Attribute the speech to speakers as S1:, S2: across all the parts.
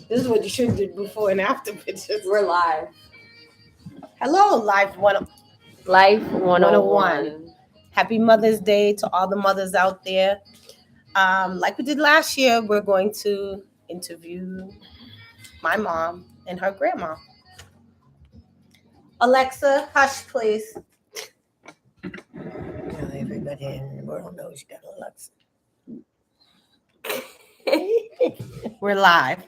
S1: This is what you should do before and after pictures.
S2: We're live.
S1: Hello, Life
S2: Life
S1: 101.
S2: 101.
S1: Happy Mother's Day to all the mothers out there. Like we did last year, we're going to interview my mom and her grandma. Alexa, hush, please.
S3: Now everybody in the world knows you got Alexa.
S1: We're live.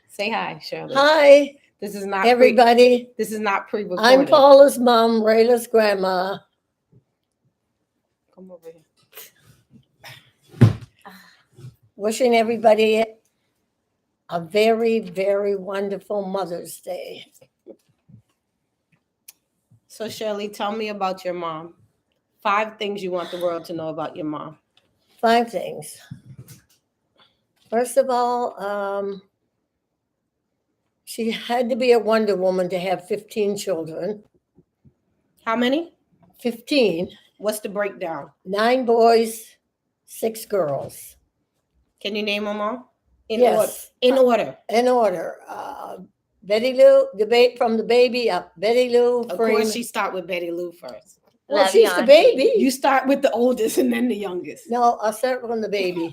S1: Say hi, Shirley.
S3: Hi,
S1: This is not
S3: everybody.
S1: this is not pre-recorded.
S3: I'm Paula's mom, Rayla's grandma.
S1: Come over here.
S3: Wishing everybody a very, very wonderful Mother's Day.
S1: So, Shirley, tell me about your mom. 5 things you want the world to know about your mom.
S3: 5 things. First of all, she had to be a Wonder Woman to have 15 children.
S1: How many?
S3: 15.
S1: What's the breakdown?
S3: 9 boys, 6 girls.
S1: Can you name them all?
S3: Yes.
S1: In order.
S3: In order. Betty Lou, from the baby up. Betty Lou.
S1: Of
S3: Freeman.
S1: course, she start with Betty Lou first.
S3: Well,
S2: Love
S3: she's
S2: you,
S3: the
S2: Auntie.
S3: baby.
S1: You start with the oldest and then the youngest.
S3: No, I'll start from the baby.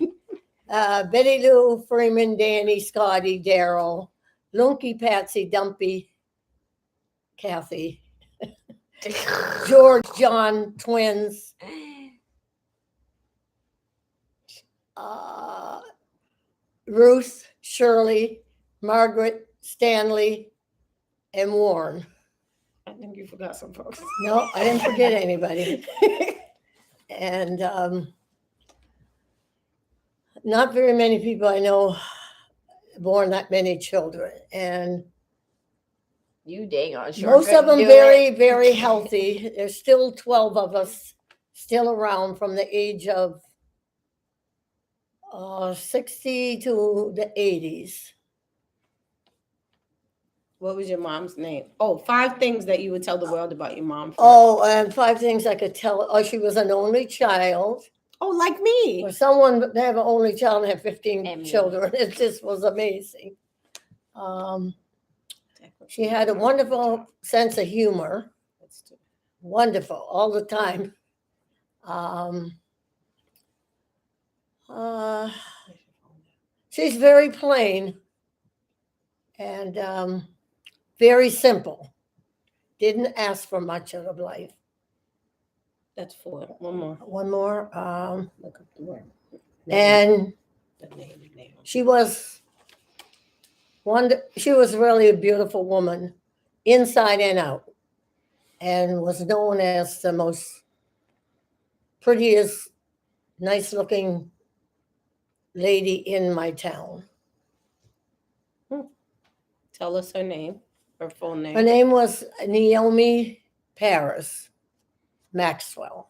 S3: Betty Lou, Freeman, Danny, Scotty, Daryl, Lunky, Patsy, Dumpy, Kathy, George, John, twins, Ruth, Shirley, Margaret, Stanley, and Warren.
S1: I think you forgot some folks.
S3: No, I didn't forget anybody. And not very many people I know born that many children. And
S2: You dang on sure.
S3: most of
S2: couldn't
S3: them
S2: do
S3: very,
S2: it.
S3: very healthy. There's still 12 of us still around from the age of 60 to the 80s.
S1: What was your mom's name? Oh, 5 things that you would tell the world about your mom. First.
S3: Oh, and 5 things I could tell. Oh, she was an only child.
S1: Oh, like me.
S3: For someone to have an only child and have 15
S2: And me.
S3: children, it just was amazing. She had a wonderful sense of humor. Wonderful, all the time. She's very plain and very simple. Didn't ask for much out of life.
S1: That's 4. One more.
S3: One more.
S1: Look up the word.
S3: And
S1: The name.
S3: she was really a beautiful woman, inside and out, and was known as the most prettiest, nice-looking lady in my town.
S1: Tell us her name, her full name.
S3: Her name was Naomi Paris Maxwell.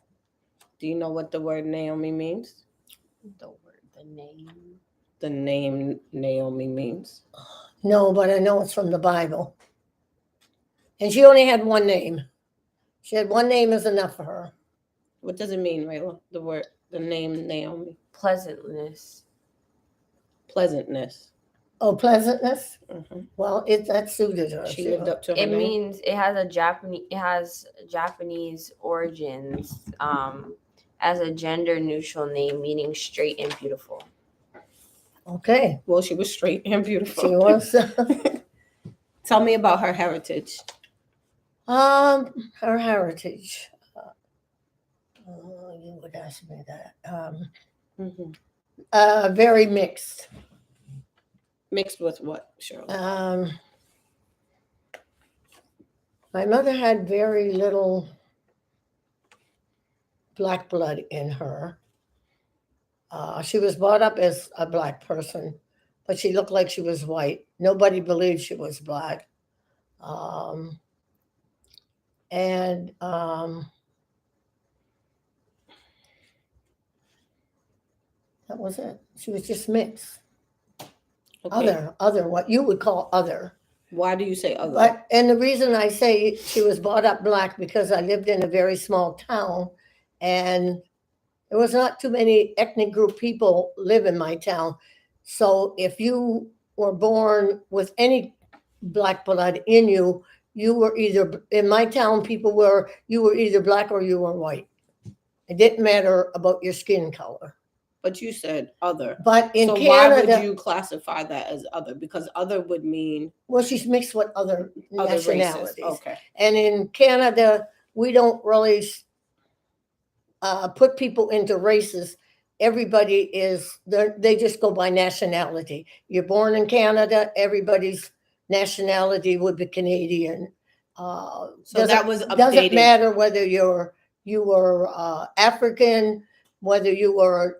S1: Do you know what the word Naomi means?
S2: The name.
S1: The name Naomi means.
S3: No, but I know it's from the Bible. And she only had one name. She had one name is enough for her.
S1: What does it mean, Rayla? The name Naomi.
S2: Pleasantness.
S1: Pleasantness.
S3: Oh, pleasantness?
S1: Mm-hmm.
S3: Well, that suited her.
S1: She lived up to her
S2: It
S1: name.
S2: means it has Japanese origins. As a gender neutral name meaning straight and beautiful.
S3: Okay.
S1: Well, she was straight and beautiful.
S3: She was.
S1: Tell me about her heritage.
S3: Her heritage. You would ask me that. Very mixed.
S1: Mixed with what, Shirley?
S3: My mother had very little black blood in her. She was brought up as a black person, but she looked like she was white. Nobody believed she was black. That was it. She was just mixed.
S1: Okay.
S3: Other, what you would call other.
S1: Why do you say other?
S3: And the reason I say she was brought up black because I lived in a very small town, and there was not too many ethnic group people live in my town. So if you were born with any black blood in you, you were either, in my town, you were either black or you were white. It didn't matter about your skin color.
S1: But you said other.
S3: But in
S1: So
S3: Canada,
S1: why would you classify that as other? Because other would mean
S3: well, she's mixed with other
S1: other races.
S3: nationalities.
S1: Okay.
S3: And in Canada, we don't really put people into races. Everybody they just go by nationality. You're born in Canada, everybody's nationality would be Canadian.
S1: So that was
S3: doesn't
S1: updated.
S3: matter whether you were African, whether you were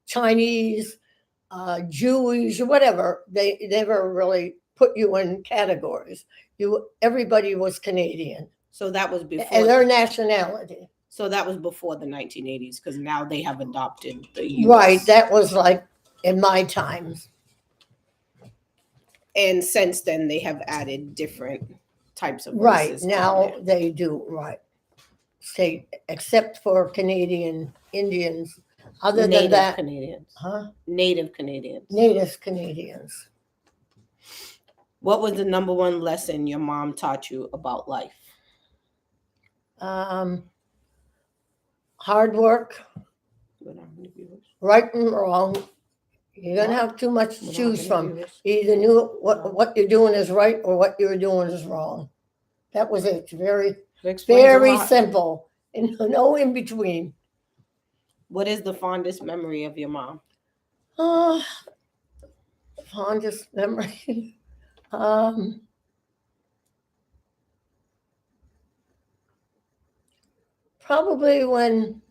S3: Chinese, Jewish, or whatever. They never really put you in categories. Everybody was Canadian,
S1: So that was before.
S3: and their nationality.
S1: So that was before the 1980s, because now they have adopted the US.
S3: Right, that was like in my times.
S1: And since then, they have added different types of
S3: Right,
S1: races.
S3: now they do, right. Say, except for Canadian Indians. Other than
S1: Native
S3: that,
S1: Canadians.
S3: huh?
S1: Native Canadians.
S3: Native Canadians.
S1: What was the number one lesson your mom taught you about life?
S3: Hard work,
S1: We don't have any viewers.
S3: right and wrong. You don't have too much to choose from. You either knew what you're doing is right or what you're doing is wrong. That was it. Very, very simple, and no in between.
S1: What is the fondest memory of your mom?
S3: Fondest memory. Probably when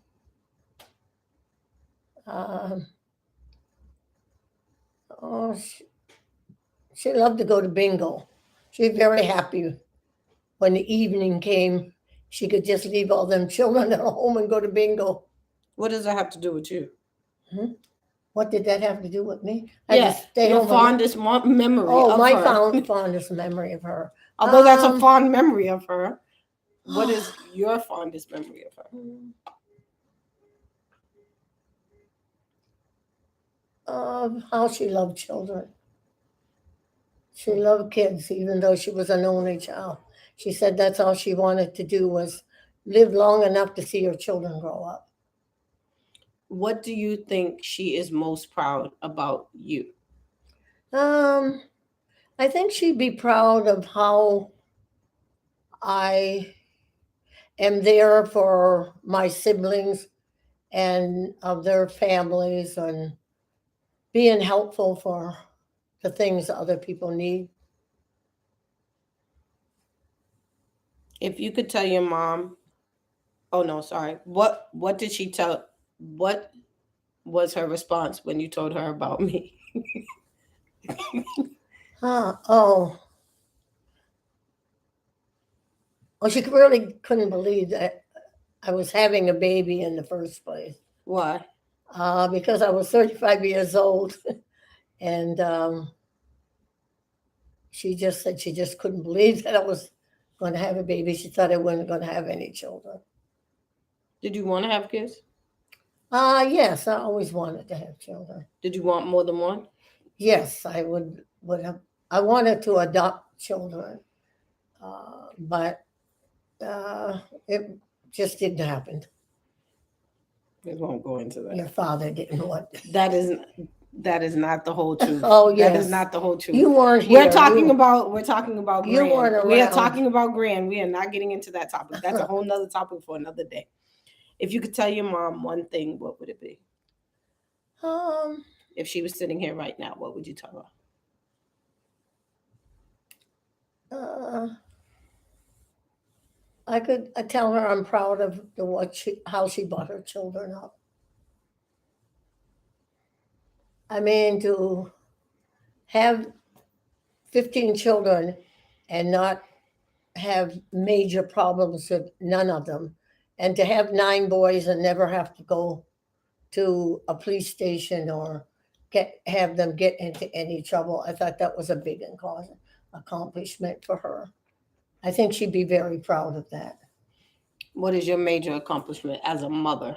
S3: she loved to go to bingo. She was very happy when the evening came. She could just leave all them children at home and go to bingo.
S1: What does that have to do with you?
S3: What did that have to do with me?
S1: Yes, your fondest memory of
S3: my
S1: her.
S3: fondest memory of her.
S1: Although that's a fond memory of her, what is your fondest memory of her?
S3: Of how she loved children. She loved kids, even though she was an only child. She said that's all she wanted to do was live long enough to see her children grow up.
S1: What do you think she is most proud about you?
S3: I think she'd be proud of how I am there for my siblings and of their families and being helpful for the things that other people need.
S1: If you could tell your mom, what did she tell? What was her response when you told her about me?
S3: She really couldn't believe that I was having a baby in the first place.
S1: Why?
S3: Because I was 35 years old, and she just said she just couldn't believe that I was going to have a baby. She thought I wasn't going to have any children.
S1: Did you want to have kids?
S3: Yes, I always wanted to have children.
S1: Did you want more than one?
S3: Yes, I would have. I wanted to adopt children, but it just didn't happen.
S1: We won't go into that.
S3: Your father didn't want.
S1: That is not the whole truth.
S3: Oh yes,
S1: that is not the whole truth.
S3: You weren't here.
S1: We're talking about
S3: you
S1: Grand.
S3: weren't around.
S1: We are talking about Grand. We are not getting into that topic. That's a whole nother topic for another day. If you could tell your mom one thing, what would it be? If she was sitting here right now, what would you tell her?
S3: I tell her I'm proud of how she brought her children up. I mean, to have 15 children and not have major problems with none of them, and to have 9 boys and never have to go to a police station or have them get into any trouble, I thought that was a big accomplishment for her. I think she'd be very proud of that.
S1: What is your major accomplishment as a mother?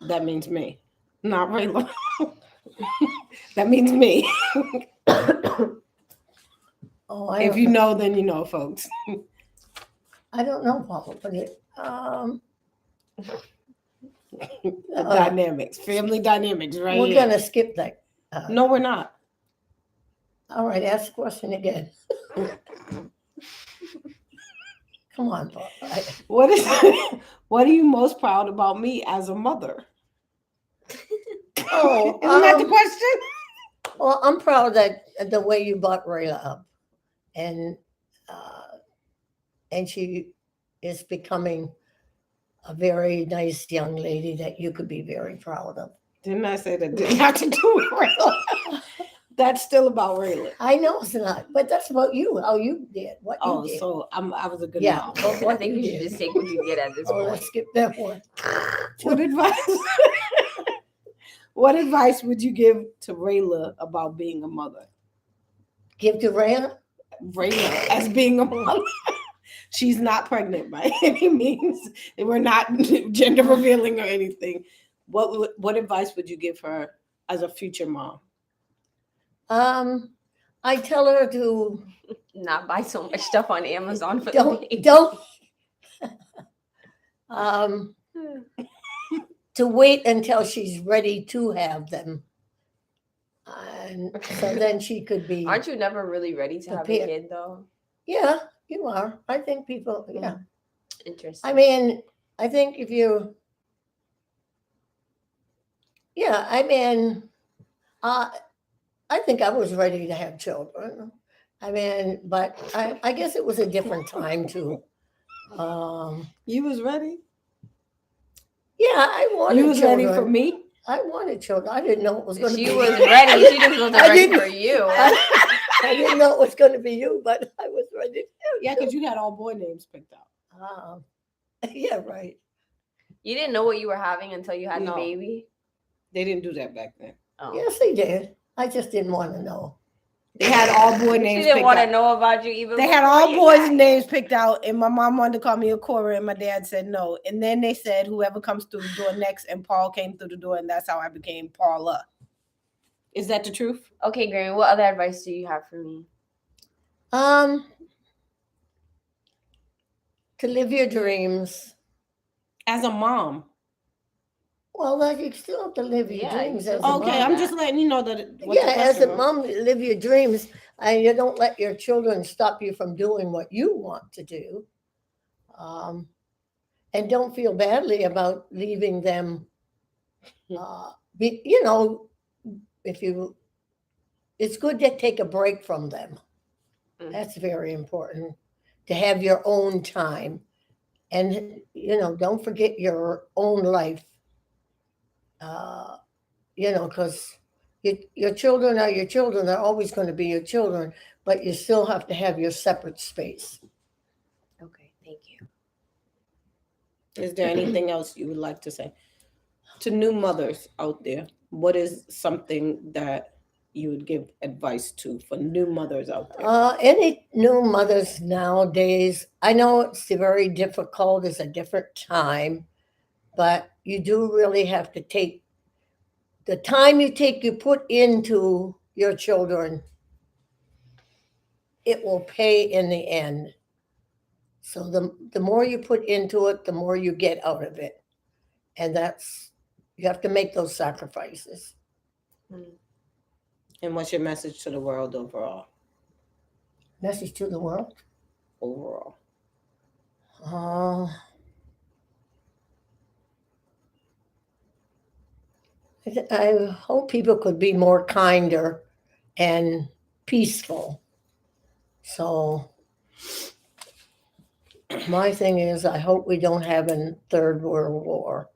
S1: That means me, not Rayla. That means me.
S3: Oh, I
S1: If
S3: don't
S1: you
S3: know.
S1: know, then you know, folks.
S3: I don't know, Papa, but
S1: The dynamics, family dynamics, right
S3: we're
S1: here.
S3: gonna skip that.
S1: No, we're not.
S3: All right, ask the question again. Come on, Papa.
S1: What is? What are you most proud about me as a mother?
S3: Oh,
S1: Isn't that the question?
S3: well, I'm proud that the way you brought Rayla up, and uh, and she is becoming a very nice young lady that you could be very proud of.
S1: Didn't I say that didn't have to do with Rayla? That's still about Rayla.
S3: I know it's not, but that's about you. How you did, what you
S1: Oh,
S3: did.
S1: so I was a good
S3: Yeah,
S1: mom.
S3: but
S2: I
S3: what
S2: think
S3: you
S2: you should
S3: did.
S2: just take what you get at this
S3: Oh,
S2: point.
S3: let's skip that one.
S1: What advice? What advice would you give to Rayla about being a mother?
S3: Give to Rayla.
S1: Rayla as being a mother. She's not pregnant by any means. And we're not gender revealing or anything. What advice would you give her as a future mom?
S3: I tell her to
S2: Not buy so much stuff on Amazon for the
S3: don't
S2: baby.
S3: don't um to wait until she's ready to have them, and so then she could be.
S2: Aren't you never really ready to have a
S3: Prepared.
S2: kid though?
S3: Yeah, you are. I think people. Yeah,
S2: Interesting.
S3: I mean, I think if you. Yeah, I mean, uh, I think I was ready to have children. I mean, but I guess it was a different time too.
S1: You was ready?
S3: Yeah, I wanted
S1: You was
S3: children.
S1: ready for me?
S3: I wanted children. I didn't know it was going to be.
S2: She was ready. She just wasn't
S3: I
S2: ready
S3: didn't-
S2: for you.
S3: I didn't know it was going to be you, but I was ready.
S1: Yeah, because you had all boy names picked out.
S3: Yeah, right.
S2: You didn't know what you were having until you had the
S1: No.
S2: baby.
S1: They didn't do that back then.
S2: Oh.
S3: Yes, they did. I just didn't want to know.
S1: They had all boy
S2: She
S1: names
S2: didn't
S1: picked
S2: want to
S1: out.
S2: know about you even.
S1: They had
S2: before
S1: all
S2: you
S1: boys'
S2: got-
S1: names picked out, and my mom wanted to call me a Cora, and my dad said no. And then they said whoever comes through the door next, and Paul came through the door, and that's how I became Paula. Is that the truth?
S2: Okay, Grammy, what other advice do you have for me?
S3: To live your dreams.
S1: As a mom.
S3: Well, like you still have to live your
S2: Yeah,
S3: dreams
S2: you
S3: as a
S2: still
S3: mom.
S1: Okay, I'm just letting you know that. What
S3: Yeah,
S1: the
S3: as a
S1: question was.
S3: mom, live your dreams, and you don't let your children stop you from doing what you want to do. And don't feel badly about leaving them. You know, if you, it's good to take a break from them.
S2: Mm.
S3: That's very important to have your own time, and don't forget your own life. Because your children are your children. They're always going to be your children, but you still have to have your separate space.
S2: Okay, thank you.
S1: Is there anything else you would like to say to new mothers out there? What is something that you would give advice to for new mothers out there?
S3: Any new mothers nowadays, I know it's very difficult. It's a different time, but you do really have to take the time you put into your children. It will pay in the end. So the more you put into it, the more you get out of it. And you have to make those sacrifices.
S1: And what's your message to the world overall?
S3: Message to the world?
S1: Overall.
S3: I hope people could be more kinder and peaceful. So my thing is, I hope we don't have a third world war.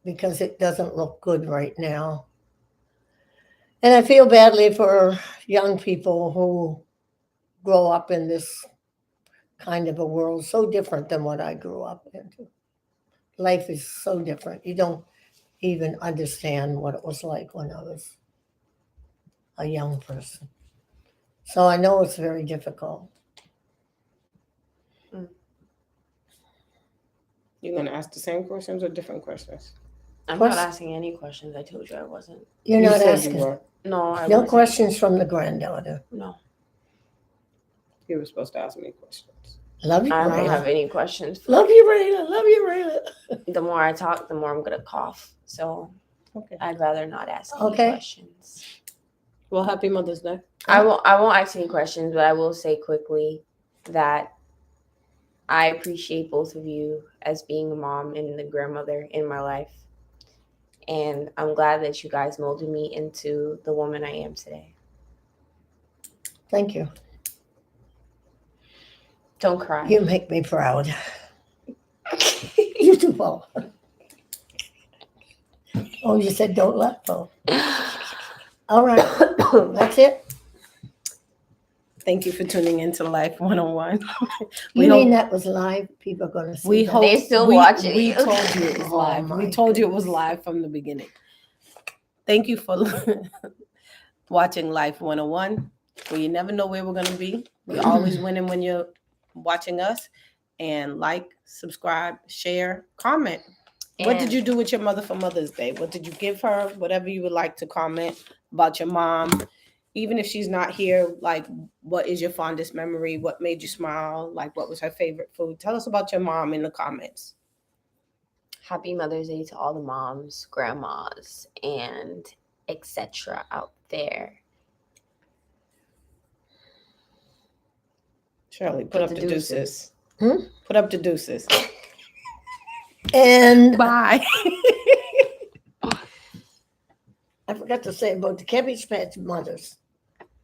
S3: Because it doesn't look good right now. And I feel badly for young people who grow up in this kind of a world so different than what I grew up into. Life is so different. You don't even understand what it was like when I was a young person. So I know it's very difficult.
S1: You're going to ask the same questions or different questions?
S2: I'm
S3: Quest-
S2: not asking any questions. I told you I wasn't.
S3: You're
S1: You
S3: not
S1: said you
S3: asking.
S1: were.
S2: No, I
S3: No
S2: wasn't.
S3: questions from the granddaughter.
S2: No,
S1: You were supposed to ask me questions.
S3: Love you,
S2: I don't have
S3: Rayla.
S2: any questions.
S3: Love you, Rayla. Love you, Rayla.
S2: The more I talk, the more I'm gonna cough. So
S1: Okay.
S2: I'd rather not ask any
S3: Okay.
S2: questions.
S1: Well, happy Mother's Day.
S2: I won't ask any questions, but I will say quickly that I appreciate both of you as being a mom and the grandmother in my life. And I'm glad that you guys molded me into the woman I am today.
S3: Thank you.
S2: Don't cry.
S3: You make me proud. You too, Paul. Oh, you said don't let Paul. All right. That's it.
S1: Thank you for tuning into Life 101.
S3: You
S1: hope-
S3: mean that was live? People are going to see
S1: We
S3: that.
S1: hope
S2: They still
S1: we,
S2: watching
S1: We
S2: you.
S1: told you it was
S3: Oh,
S1: live. We
S3: my
S1: told you it was
S3: goodness.
S1: live from the beginning. Thank you for watching Life 101. Well, you never know where we're gonna be. We're always winning when you're watching us. And like, subscribe, share, comment. What did
S2: And-
S1: you do with your mother for Mother's Day? What did you give her? Whatever you would like to comment about your mom. Even if she's not here, like, what is your fondest memory? What made you smile? Like, what was her favorite food? Tell us about your mom in the comments.
S2: Happy Mother's Day to all the moms, grandmas, and etc. out there.
S1: Shirley, put up
S2: the
S1: the deuces.
S3: Hmm?
S1: Put up the deuces.
S3: And
S1: Bye.
S3: I forgot to say about the Cabbage Patch mothers.